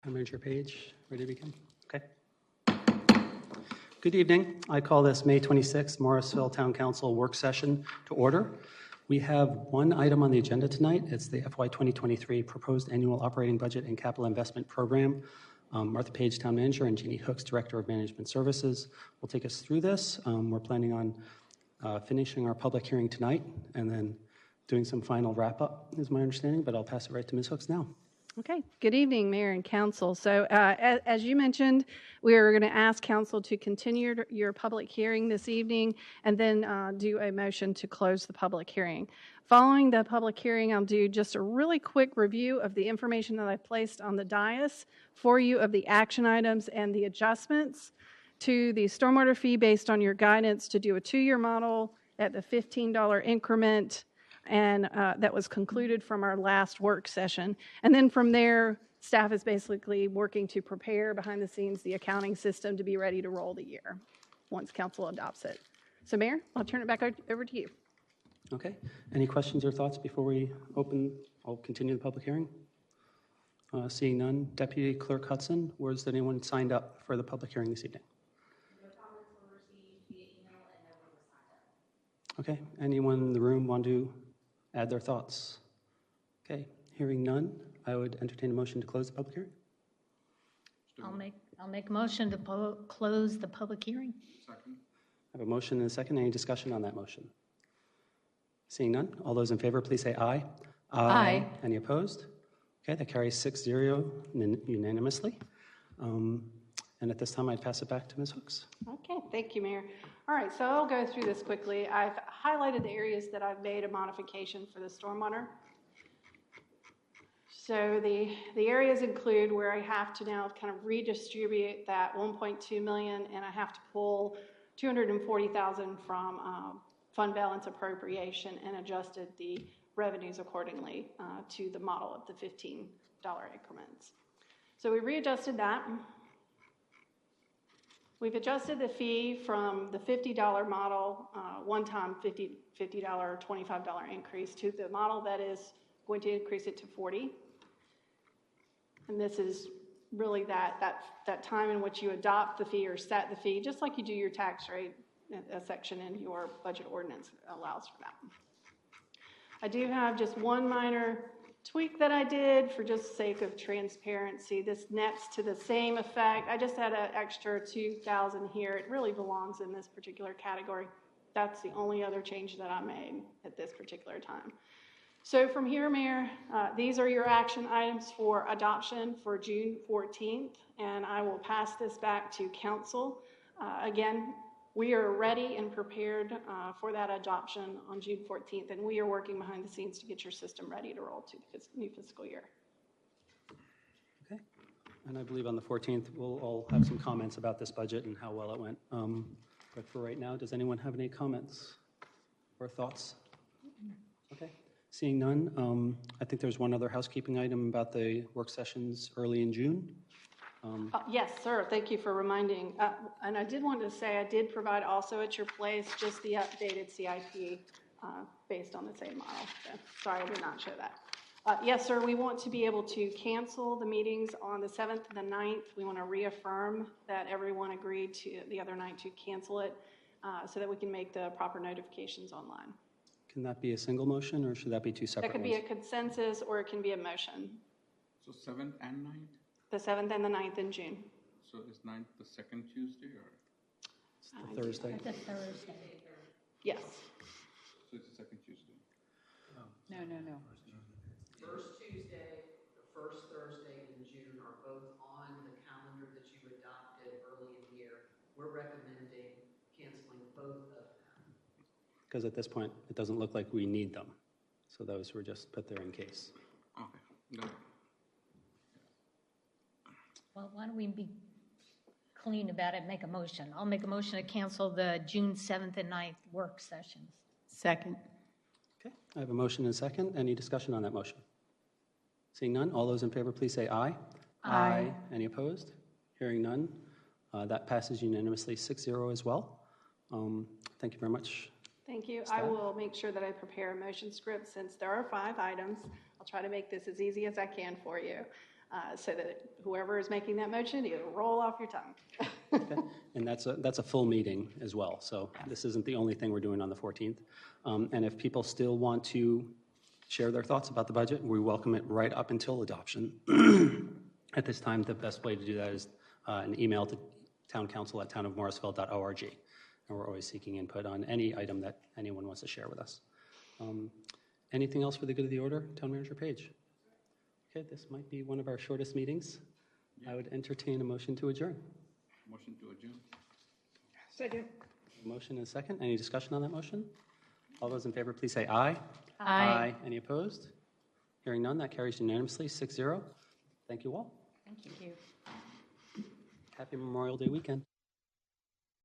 Town Manager Page, ready to begin? Okay. Good evening. I call this May 26th Morrisville Town Council work session to order. We have one item on the agenda tonight. It's the FY 2023 Proposed Annual Operating Budget and Capital Investment Program. Martha Page, Town Manager, and Jeannie Hooks, Director of Management Services, will take us through this. We're planning on finishing our public hearing tonight and then doing some final wrap-up, is my understanding, but I'll pass it right to Ms. Hooks now. Okay. Good evening, Mayor and Council. So as you mentioned, we are going to ask Council to continue your public hearing this evening and then do a motion to close the public hearing. Following the public hearing, I'll do just a really quick review of the information that I placed on the dais for you of the action items and the adjustments to the stormwater fee based on your guidance to do a 2-year model at the $15 increment, and that was concluded from our last work session. And then from there, staff is basically working to prepare behind the scenes the accounting system to be ready to roll the year once Council adopts it. So Mayor, I'll turn it back over to you. Okay. Any questions or thoughts before we I'll continue the public hearing? Seeing none, Deputy Clerk Hudson, was there anyone signed up for the public hearing this evening? No comments were received via email and no one was signed up. Okay. Anyone in the room want to add their thoughts? Okay. Hearing none, I would entertain a motion to close the public hearing. I'll make a motion to close the public hearing. Second. I have a motion and a second. Any discussion on that motion? Seeing none, all those in favor, please say aye. Aye. Any opposed? Okay, that carries 6-0 unanimously. And at this time, I'd pass it back to Ms. Hooks. Okay, thank you, Mayor. All right, so I'll go through this quickly. I've highlighted the areas that I've made a modification for the stormwater. So the areas include where I have to now kind of redistribute that 1.2 million, and I have to pull 240,000 from fund balance appropriation and adjusted the revenues accordingly to the model of the $15 increments. So we readjusted that. We've adjusted the fee from the $50 model, one-time $50 or $25 increase, to the model that is going to increase it to $40. And this is really that time in which you adopt the fee or set the fee, just like you do your tax rate. A section in your budget ordinance allows for that. I do have just one minor tweak that I did for just sake of transparency. This nets to the same effect. I just had an extra 2,000 here. It really belongs in this particular category. That's the only other change that I made at this particular time. So from here, Mayor, these are your action items for adoption for June 14th, and I will pass this back to Council. Again, we are ready and prepared for that adoption on June 14th, and we are working behind the scenes to get your system ready to roll to the new fiscal year. Okay. And I believe on the 14th, we'll all have some comments about this budget and how well it went. But for right now, does anyone have any comments or thoughts? Okay. Seeing none, I think there's one other housekeeping item about the work sessions early in June. Yes, sir. Thank you for reminding. And I did want to say I did provide also at your place just the updated CIP based on the same model. So, sorry, I did not show that. Yes, sir. We want to be able to cancel the meetings on the 7th and the 9th. We want to reaffirm that everyone agreed to the other night to cancel it so that we can make the proper notifications online. Can that be a single motion, or should that be two separate That could ones? be a consensus, or it can be a motion. So 7th and 9th? The 7th and the 9th in June. So is 9th the second Tuesday or? It's the Thursday. It's a Thursday. Yes. So it's the second Tuesday. No. First Tuesday, the first Thursday in June are both on the calendar that you adopted early in the year. We're recommending canceling both of them. Because at this point, it doesn't look like we need them. So those were just put there in case. Okay. Got it. Well, why don't we be clean about it, make a motion. I'll make a motion to cancel the June 7th and 9th work sessions. Second. Okay, I have a motion and a second. Any discussion on that motion? Seeing none, all those in favor, please say aye. Aye. Any opposed? Hearing none, that passes unanimously 6-0 as well. Thank you very much. Thank you. Staff? I will make sure that I prepare a motion script since there are 5 items. I'll try to make this as easy as I can for you. so that whoever is making that motion, it'll roll off your tongue. Okay. And that's a full meeting as well, so this isn't the only thing we're doing on the 14th. And if people still want to share their thoughts about the budget, we welcome it right up until adoption. At this time, the best way to do that is an email to towncouncil@townofmorrisville.org. And we're always seeking input on any item that anyone wants to share with us. Anything else for the good of the order? Town Manager Page. Okay, this might be one of our shortest meetings. I would entertain a motion to adjourn. Motion to adjourn. Second. Motion and a second. Any discussion on that motion? All those in favor, please say aye. Aye. Any opposed? Hearing none, that carries unanimously, 6-0. Thank you all. Thank you. Happy Memorial Day weekend.